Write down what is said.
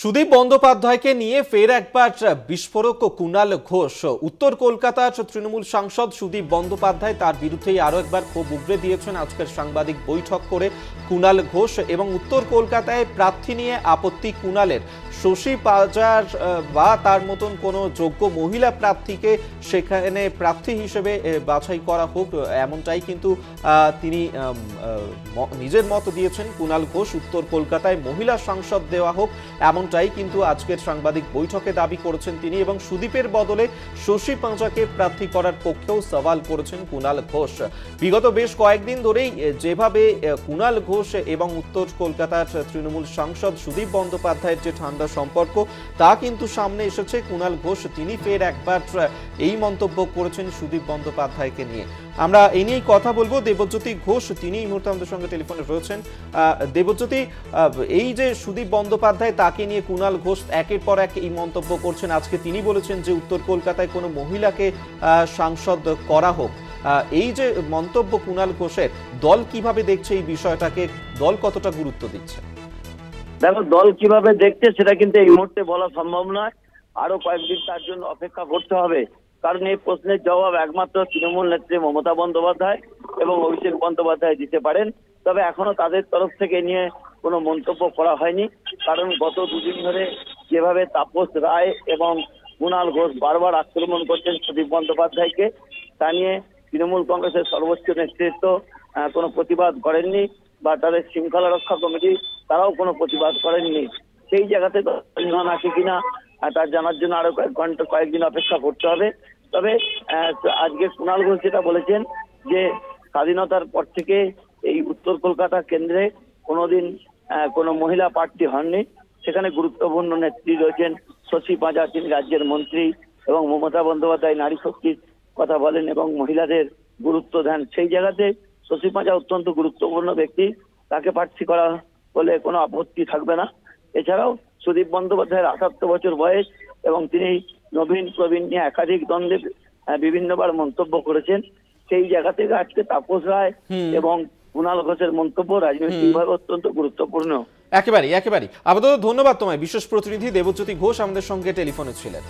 সুদীপ বন্দ্যোপাধ্যায়কে নিয়ে ফের একবার বিস্ফোরক কুণাল ঘোষ। উত্তর কলকাতার তৃণমূল সাংসদ সুদীপ বন্দ্যোপাধ্যায় তার বিরুদ্ধেই আরো একবার ক্ষোভ উগরে দিয়েছেন আজকের সাংবাদিক বৈঠক করে কুণাল ঘোষ। এবং উত্তর কলকাতায় প্রার্থী নিয়ে আপত্তি কুণালের। শশী পাজার বা তার মতন কোনো যোগ্য মহিলা প্রার্থীকে সেখানে প্রার্থী হিসেবে বাছাই করা হোক, এমনটাই কিন্তু তিনি নিজের মত দিয়েছেন কুণাল ঘোষ। উত্তর কলকাতায় মহিলা সাংসদ দেওয়া হোক এমনটাই কিন্তু আজকের সাংবাদিক বৈঠকে দাবি করেছেন তিনি। এবং সুদীপের বদলে শশী পাঁজাকে প্রার্থী করার পক্ষেও সওয়াল করেছেন কুণাল ঘোষ। বিগত বেশ কয়েকদিন ধরেই যেভাবে কুণাল ঘোষ এবং উত্তর কলকাতার তৃণমূল সাংসদ সুদীপ বন্দ্যোপাধ্যায়ের যে ঠান্ডা সম্পর্ক তা কিন্তু সামনে এসেছে। কুণাল ঘোষ তিনি ফের একবার এই মন্তব্য করেছেন সুদীপ বন্দ্যোপাধ্যায়কে নিয়ে। আমরা এই নিয়েই কথা বলবো। দেবজ্যোতি ঘোষ তিনি এই মুহূর্তে আমাদের সঙ্গে টেলিফোনে রয়েছেন। দেবজ্যোতি, এই যে সুদীপ বন্দ্যোপাধ্যায় তাকে নিয়ে কুণাল ঘোষ একের পর এক এই মন্তব্য করছেন। আজকে তিনি বলেছেন যে উত্তর কলকাতায় কোনো মহিলাকে সাংসদ করা হোক। এই যে মন্তব্য কুণাল ঘোষের, দল কিভাবে দেখছে এই বিষয়টাকে? দল কতটা গুরুত্ব দিচ্ছে? দেখো, দল কিভাবে দেখছে সেটা কিন্তু এই মুহূর্তে বলা সম্ভব নয়। আরো কয়েকদিন তার জন্য অপেক্ষা করতে হবে, কারণ এই প্রশ্নের জবাব একমাত্র তৃণমূল নেত্রী মমতা বন্দ্যোপাধ্যায় এবং অভিষেক বন্দ্যোপাধ্যায় দিতে পারেন। তবে এখনো তাদের তরফ থেকে নিয়ে কোনো মন্তব্য করা হয়নি, কারণ গত দুদিন ধরে যেভাবে তাপস রায় এবং কুণাল ঘোষ বারবার আক্রমণ করছেন সুদীপ বন্দ্যোপাধ্যায়কে, তা নিয়ে তৃণমূল কংগ্রেসের সর্বোচ্চ নেতৃত্ব কোনো প্রতিবাদ করেননি, বা তাদের শৃঙ্খলা রক্ষা কমিটি তারাও কোনো প্রতিবাদ করেননি। সেই জায়গাতে আছে কিনা তার জানার জন্য আরো কয়েকদিন অপেক্ষা করতে হবে। তবে আজকে কুণাল ঘোষ যেটা বলেছেন যে স্বাধীনতার পর থেকে এই উত্তর কলকাতা কেন্দ্রে কোনোদিন কোনো মহিলা প্রার্থী হননি। সেখানে গুরুত্বপূর্ণ নেত্রী রয়েছেন শশী পাঁজা, তিনি রাজ্যের মন্ত্রী, এবং মমতা বন্দ্যোপাধ্যায় নারী শক্তির কথা বলেন এবং মহিলাদের গুরুত্ব দেন। সেই জায়গাতে শশী পাঁজা অত্যন্ত গুরুত্বপূর্ণ ব্যক্তি, তাকে প্রার্থী করা হলে কোনো আপত্তি থাকবে না। এছাড়াও সুদীপ বন্দ্যোপাধ্যায়ের ৭৮ বছর বয়স এবং তিনি নবীন প্রবীণ নিয়ে একাধিক দ্বন্দ্বে বিভিন্নবার মন্তব্য করেছেন। সেই জায়গা থেকে আজকে তাপস রায় এবং কুণাল ঘোষের মন্তব্য রাজনৈতিকভাবে অত্যন্ত গুরুত্বপূর্ণ। একেবারেই। আপাতত ধন্যবাদ তোমায়। বিশেষ প্রতিনিধি দেবজ্যোতি ঘোষ আমাদের সঙ্গে টেলিফোনে ছিলেন।